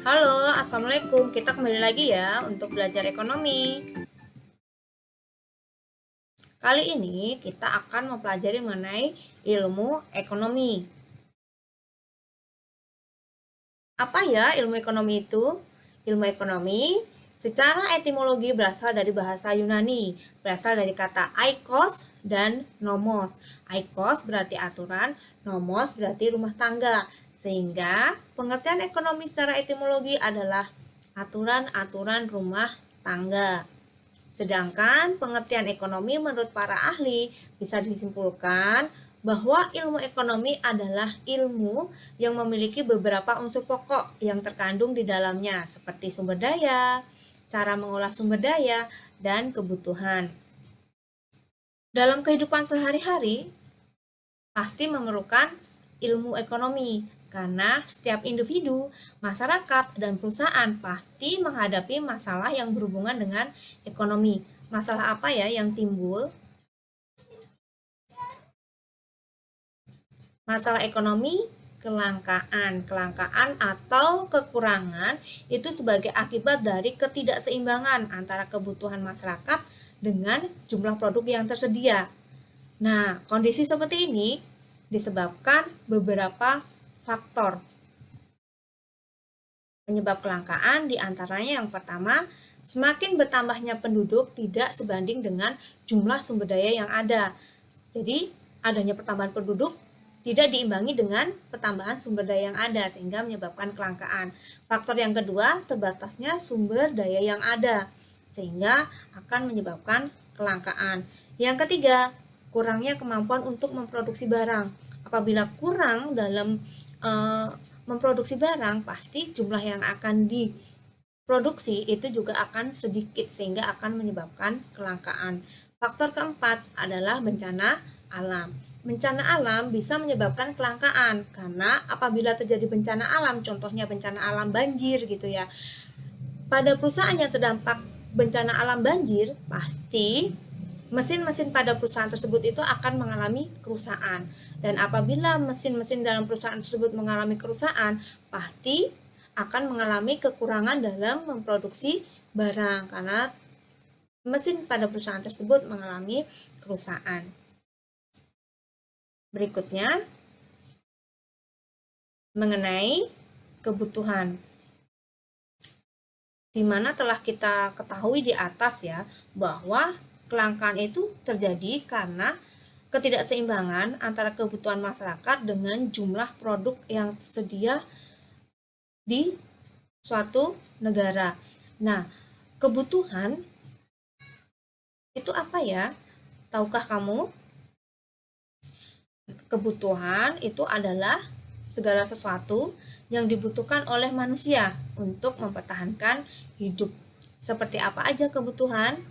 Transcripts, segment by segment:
Halo, Assalamualaikum. Kita kembali lagi ya untuk belajar ekonomi. Kali ini kita akan mempelajari mengenai ilmu ekonomi. Apa ya ilmu ekonomi itu? Ilmu ekonomi secara etimologi berasal dari bahasa Yunani, berasal dari kata aikos dan nomos. Aikos berarti aturan, nomos berarti rumah tangga. Sehingga pengertian ekonomi secara etimologi adalah aturan-aturan rumah tangga. Sedangkan pengertian ekonomi menurut para ahli bisa disimpulkan bahwa ilmu ekonomi adalah ilmu yang memiliki beberapa unsur pokok yang terkandung di dalamnya, seperti sumber daya, cara mengolah sumber daya, dan kebutuhan. Dalam kehidupan sehari-hari, pasti memerlukan ilmu ekonomi, karena setiap individu, masyarakat, dan perusahaan pasti menghadapi masalah yang berhubungan dengan ekonomi. Masalah apa ya yang timbul? Masalah ekonomi, kelangkaan atau kekurangan itu sebagai akibat dari ketidakseimbangan antara kebutuhan masyarakat dengan jumlah produk yang tersedia. Nah, kondisi seperti ini disebabkan beberapa faktor. Penyebab kelangkaan diantaranya yang pertama, semakin bertambahnya penduduk tidak sebanding dengan jumlah sumber daya yang ada. Jadi, adanya pertambahan penduduk tidak diimbangi dengan pertambahan sumber daya yang ada sehingga menyebabkan kelangkaan. Faktor yang kedua, terbatasnya sumber daya yang ada sehingga akan menyebabkan kelangkaan. Yang ketiga, kurangnya kemampuan untuk memproduksi barang. Apabila kurang dalam memproduksi barang, pasti jumlah yang akan diproduksi itu juga akan sedikit sehingga akan menyebabkan kelangkaan. Faktor keempat adalah bencana alam. Bencana alam bisa menyebabkan kelangkaan karena apabila terjadi bencana alam, contohnya bencana alam banjir gitu ya. Pada perusahaan yang terdampak bencana alam banjir, pasti mesin-mesin pada perusahaan tersebut itu akan mengalami kerusakan. Dan apabila mesin-mesin dalam perusahaan tersebut mengalami kerusakan, pasti akan mengalami kekurangan dalam memproduksi barang karena mesin pada perusahaan tersebut mengalami kerusakan. Berikutnya, mengenai kebutuhan. Di mana telah kita ketahui di atas ya, bahwa kelangkaan itu terjadi karena ketidakseimbangan antara kebutuhan masyarakat dengan jumlah produk yang tersedia di suatu negara. Nah, kebutuhan itu apa ya? Tahukah kamu? Kebutuhan itu adalah segala sesuatu yang dibutuhkan oleh manusia untuk mempertahankan hidup. Seperti apa aja kebutuhan?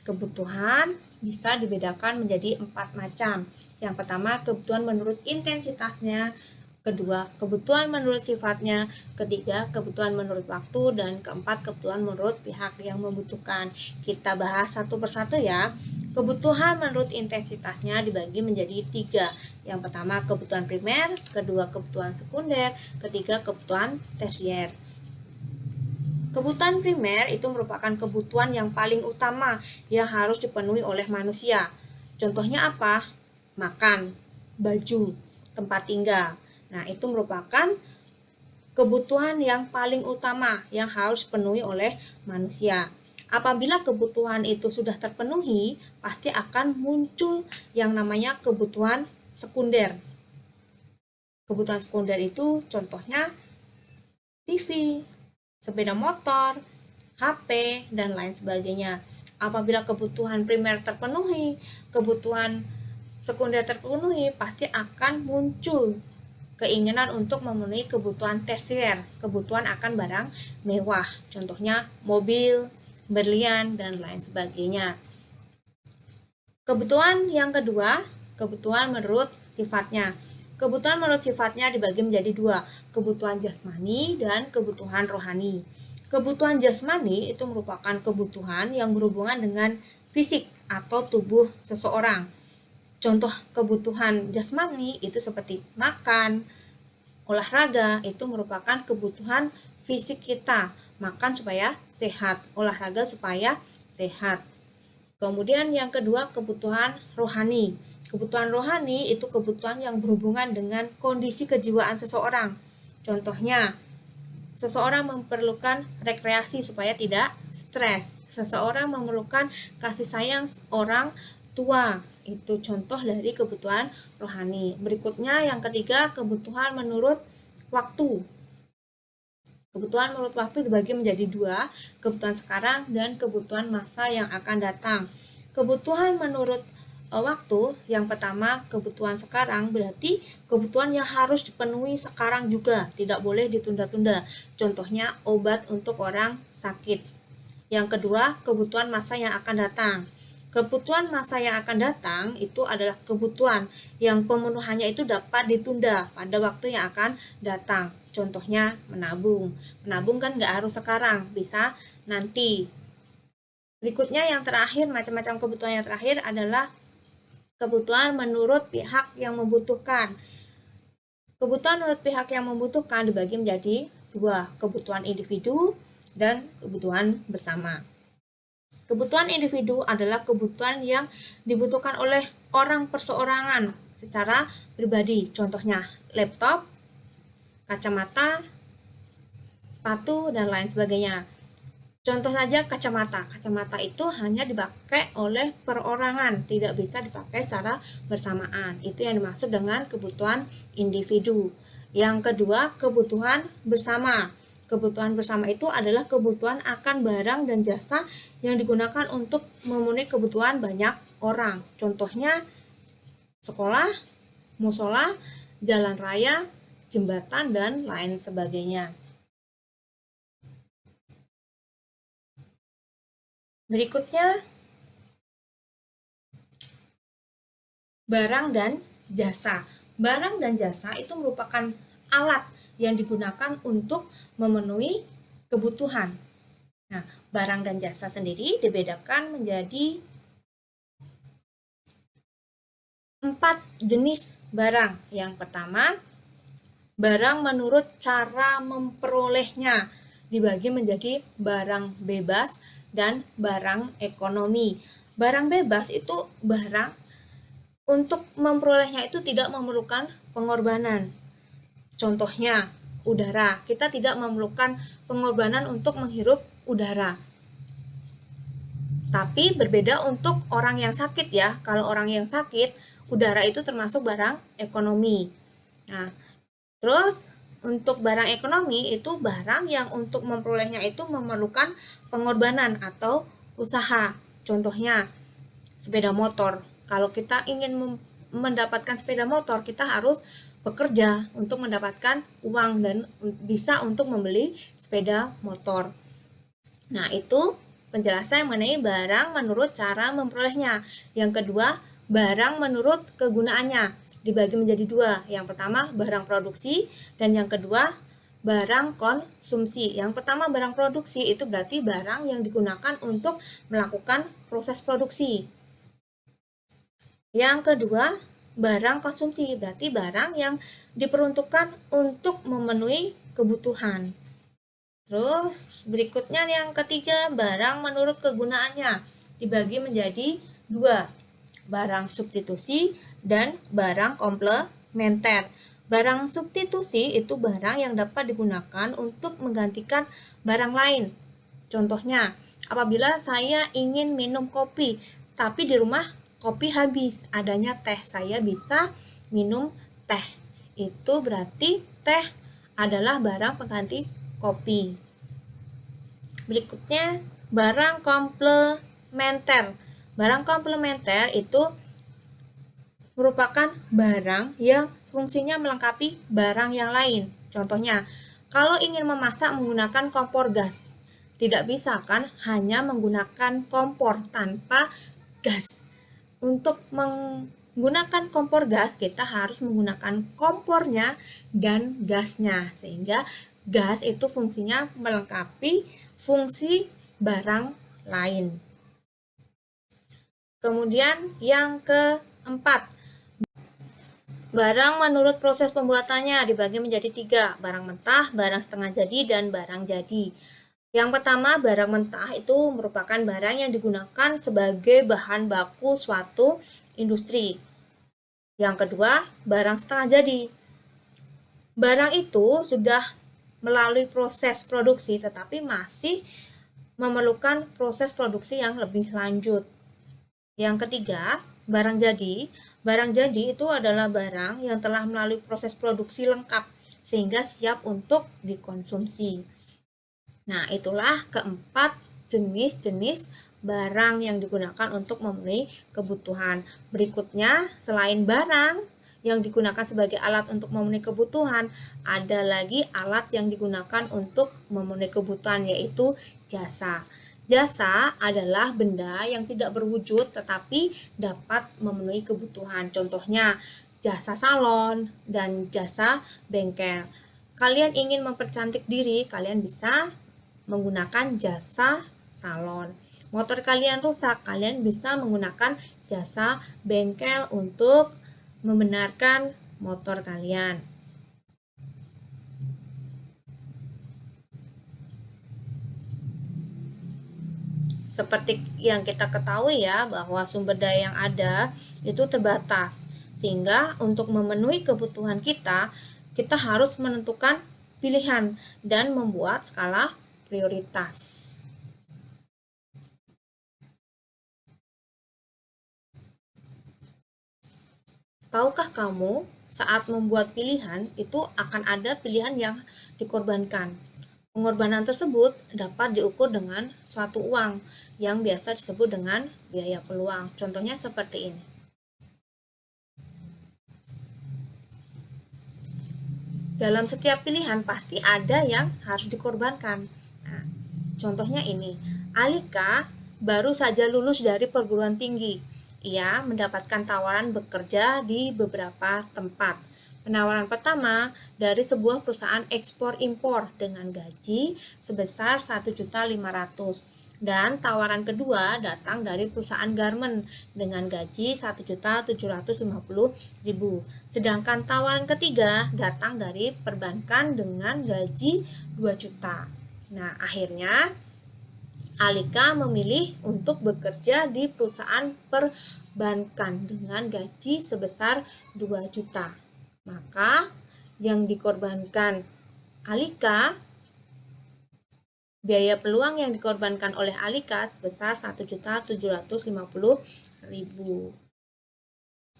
Kebutuhan bisa dibedakan menjadi 4 macam. Yang pertama, kebutuhan menurut intensitasnya. Kedua, kebutuhan menurut sifatnya. Ketiga, kebutuhan menurut waktu. Dan keempat, kebutuhan menurut pihak yang membutuhkan. Kita bahas satu persatu ya. Kebutuhan menurut intensitasnya dibagi menjadi 3. Yang pertama, kebutuhan primer. Kedua, kebutuhan sekunder. Ketiga, kebutuhan tersier. Kebutuhan primer itu merupakan kebutuhan yang paling utama yang harus dipenuhi oleh manusia. Contohnya apa? Makan, baju, tempat tinggal. Nah, itu merupakan kebutuhan yang paling utama yang harus dipenuhi oleh manusia. Apabila kebutuhan itu sudah terpenuhi, pasti akan muncul yang namanya kebutuhan sekunder. Kebutuhan sekunder itu contohnya TV, sepeda motor, HP, dan lain sebagainya. Apabila kebutuhan primer terpenuhi, kebutuhan sekunder terpenuhi, pasti akan muncul keinginan untuk memenuhi kebutuhan tersier, kebutuhan akan barang mewah, contohnya mobil, berlian, dan lain sebagainya. Kebutuhan yang kedua, kebutuhan menurut sifatnya. Kebutuhan menurut sifatnya dibagi menjadi 2, kebutuhan jasmani dan kebutuhan rohani. Kebutuhan jasmani itu merupakan kebutuhan yang berhubungan dengan fisik atau tubuh seseorang. Contoh kebutuhan jasmani itu seperti makan, Olahraga itu merupakan kebutuhan fisik kita, makan supaya sehat, olahraga supaya sehat. Kemudian yang kedua, kebutuhan rohani. Kebutuhan rohani itu kebutuhan yang berhubungan dengan kondisi kejiwaan seseorang. Contohnya, seseorang memerlukan rekreasi supaya tidak stres. Seseorang memerlukan kasih sayang orang tua. Itu contoh dari kebutuhan rohani. Berikutnya yang ketiga, kebutuhan menurut waktu. Kebutuhan menurut waktu dibagi menjadi dua, kebutuhan sekarang dan kebutuhan masa yang akan datang. Kebutuhan menurut waktu, yang pertama kebutuhan sekarang berarti kebutuhan yang harus dipenuhi sekarang juga, tidak boleh ditunda-tunda. Contohnya obat untuk orang sakit. Yang kedua, kebutuhan masa yang akan datang. Kebutuhan masa yang akan datang itu adalah kebutuhan yang pemenuhannya itu dapat ditunda pada waktu yang akan datang. Contohnya menabung. Menabung kan nggak harus sekarang, bisa nanti. Berikutnya yang terakhir, macam-macam kebutuhan yang terakhir adalah kebutuhan menurut pihak yang membutuhkan. Kebutuhan menurut pihak yang membutuhkan dibagi menjadi dua, kebutuhan individu dan kebutuhan bersama. Kebutuhan individu adalah kebutuhan yang dibutuhkan oleh orang perseorangan secara pribadi. Contohnya laptop, kacamata, sepatu, dan lain sebagainya. Contoh saja kacamata. Kacamata itu hanya dipakai oleh perorangan, tidak bisa dipakai secara bersamaan. Itu yang dimaksud dengan kebutuhan individu. Yang kedua, kebutuhan bersama. Kebutuhan bersama itu adalah kebutuhan akan barang dan jasa yang digunakan untuk memenuhi kebutuhan banyak orang. Contohnya sekolah, musola, jalan raya, jembatan, dan lain sebagainya. Berikutnya, barang dan jasa. Barang dan jasa itu merupakan alat yang digunakan untuk memenuhi kebutuhan. Nah, barang dan jasa sendiri dibedakan menjadi 4 jenis barang. Yang pertama, barang menurut cara memperolehnya dibagi menjadi barang bebas dan barang ekonomi. Barang bebas itu barang untuk memperolehnya itu tidak memerlukan pengorbanan. Contohnya, udara. Kita tidak memerlukan pengorbanan untuk menghirup udara. Tapi berbeda untuk orang yang sakit ya. Kalau orang yang sakit, udara itu termasuk barang ekonomi. Nah, terus untuk barang ekonomi itu barang yang untuk memperolehnya itu memerlukan pengorbanan atau usaha. Contohnya, sepeda motor. Kalau kita ingin mendapatkan sepeda motor, kita harus bekerja untuk mendapatkan uang dan bisa untuk membeli sepeda motor. Nah, itu penjelasan mengenai barang menurut cara memperolehnya. Yang kedua, barang menurut kegunaannya dibagi menjadi dua. Yang pertama, barang produksi, dan yang kedua, barang konsumsi. Yang pertama, barang produksi itu berarti barang yang digunakan untuk melakukan proses produksi. Yang kedua, barang konsumsi, berarti barang yang diperuntukkan untuk memenuhi kebutuhan. Terus berikutnya yang ketiga, barang menurut kegunaannya dibagi menjadi dua, barang substitusi dan barang komplementer. Barang substitusi itu barang yang dapat digunakan untuk menggantikan barang lain. Contohnya, apabila saya ingin minum kopi, tapi di rumah kopi habis, adanya teh, saya bisa minum teh. Itu berarti teh adalah barang pengganti kopi. Berikutnya, barang komplementer. Barang komplementer itu merupakan barang yang fungsinya melengkapi barang yang lain. Contohnya, kalau ingin memasak menggunakan kompor gas, tidak bisa kan hanya menggunakan kompor tanpa gas. Untuk menggunakan kompor gas, kita harus menggunakan kompornya dan gasnya, sehingga gas itu fungsinya melengkapi fungsi barang lain. Kemudian yang keempat, Barang menurut proses pembuatannya dibagi menjadi 3, barang mentah, barang setengah jadi, dan barang jadi. Yang pertama, barang mentah itu merupakan barang yang digunakan sebagai bahan baku suatu industri. Yang kedua, barang setengah jadi. Barang itu sudah melalui proses produksi tetapi masih memerlukan proses produksi yang lebih lanjut. Yang ketiga, barang jadi. Barang jadi itu adalah barang yang telah melalui proses produksi lengkap sehingga siap untuk dikonsumsi. Nah, itulah keempat jenis-jenis barang yang digunakan untuk memenuhi kebutuhan. Berikutnya, selain barang yang digunakan sebagai alat untuk memenuhi kebutuhan, ada lagi alat yang digunakan untuk memenuhi kebutuhan, yaitu jasa. Jasa adalah benda yang tidak berwujud tetapi dapat memenuhi kebutuhan. Contohnya, jasa salon dan jasa bengkel. Kalian ingin mempercantik diri, kalian bisa menggunakan jasa salon. Motor kalian rusak, kalian bisa menggunakan jasa bengkel untuk membenarkan motor kalian. Seperti yang kita ketahui ya, bahwa sumber daya yang ada itu terbatas. Sehingga untuk memenuhi kebutuhan kita, kita harus menentukan pilihan dan membuat skala prioritas. Tahukah kamu, saat membuat pilihan itu akan ada pilihan yang dikorbankan. Pengorbanan tersebut dapat diukur dengan suatu uang yang biasa disebut dengan biaya peluang. Contohnya seperti ini. Dalam setiap pilihan pasti ada yang harus dikorbankan. Nah, contohnya ini, Alika baru saja lulus dari perguruan tinggi. Ia mendapatkan tawaran bekerja di beberapa tempat. Penawaran pertama dari sebuah perusahaan ekspor-impor dengan gaji sebesar 1.500.000 dan tawaran kedua datang dari perusahaan garment dengan gaji 1.750.000. Sedangkan tawaran ketiga datang dari perbankan dengan gaji 2 juta. Nah, akhirnya Alika memilih untuk bekerja di perusahaan perbankan dengan gaji sebesar 2 juta. Maka yang dikorbankan Alika, biaya peluang yang dikorbankan oleh Alika sebesar 1.750.000.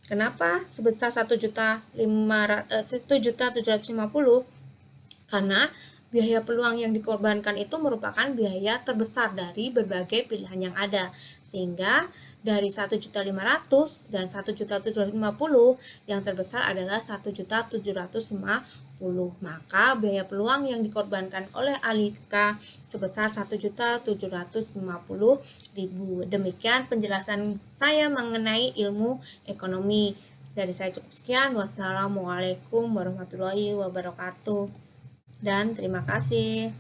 Kenapa sebesar 1.750.000? Karena biaya peluang yang dikorbankan itu merupakan biaya terbesar dari berbagai pilihan yang ada. Sehingga dari 1.500.000 dan 1.750.000 yang terbesar adalah 1.750.000. Maka biaya peluang yang dikorbankan oleh Alika sebesar 1.750.000. Demikian penjelasan saya mengenai ilmu ekonomi. Dari saya cukup sekian. Wassalamualaikum warahmatullahi wabarakatuh. Dan terima kasih.